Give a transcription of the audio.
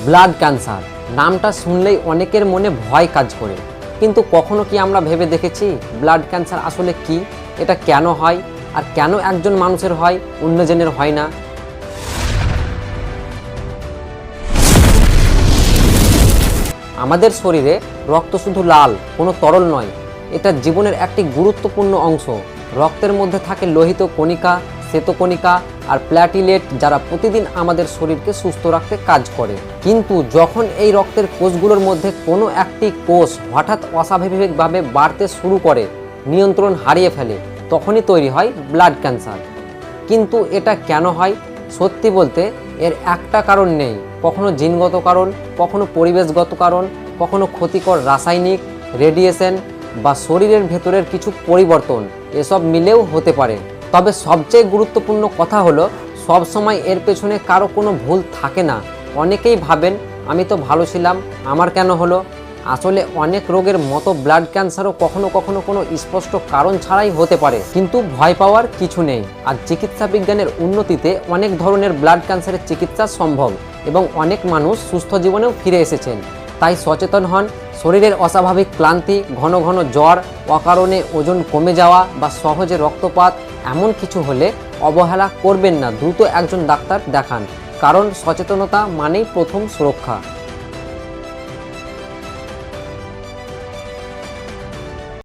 Blood cancer নামটা শুনলেই অনেকের মনে ভয় কাজ করে, কিন্তু কখনো কি আমরা ভেবে দেখেছি ব্লাড ক্যান্সার আসলে কি, এটা কেন হয়, আর কেন একজন মানুষের হয় অন্যজনের হয় না? আমাদের শরীরে রক্ত শুধু লাল কোনো তরল নয়, এটা জীবনের একটি গুরুত্বপূর্ণ অংশ। রক্তের মধ্যে থাকে লোহিত কণিকা, শ্বেতকণিকা আর প্ল্যাটিলেট, যারা প্রতিদিন আমাদের শরীরকে সুস্থ রাখতে কাজ করে। কিন্তু যখন এই রক্তের কোষগুলোর মধ্যে কোনো একটি কোষ হঠাৎ অস্বাভাবিকভাবে বাড়তে শুরু করে, নিয়ন্ত্রণ হারিয়ে ফেলে, তখনই তৈরি হয় ব্লাড ক্যান্সার। কিন্তু এটা কেন হয়? সত্যি বলতে এর একটা কারণ নেই। কখনো জিনগত কারণ, কখনো পরিবেশগত কারণ, কখনো ক্ষতিকর রাসায়নিক, রেডিয়েশন বা শরীরের ভেতরের কিছু পরিবর্তন, এসব মিলেও হতে পারে। তবে সবচেয়ে গুরুত্বপূর্ণ কথা হলো, সবসময় এর পেছনে কারো কোনো ভুল থাকে না। অনেকেই ভাবেন আমি তো ভালো ছিলাম, আমার কেন হলো? আসলে অনেক রোগের মতো ব্লাড ক্যান্সারও কখনো কখনো কোনো স্পষ্ট কারণ ছাড়াই হতে পারে। কিন্তু ভয় পাওয়ার কিছু নেই। আর চিকিৎসা বিজ্ঞানের উন্নতিতে অনেক ধরনের ব্লাড ক্যান্সারের চিকিৎসা সম্ভব এবং অনেক মানুষ সুস্থ জীবনেও ফিরে এসেছেন। তাই সচেতন হন। শরীরের অস্বাভাবিক ক্লান্তি, ঘন ঘন জ্বর, অকারণে ওজন কমে যাওয়া বা সহজে রক্তপাত এমন কিছু হলে অবহেলা করবেন না, দ্রুত একজন ডাক্তার দেখান। কারণ সচেতনতা মানেই প্রথম সুরক্ষা।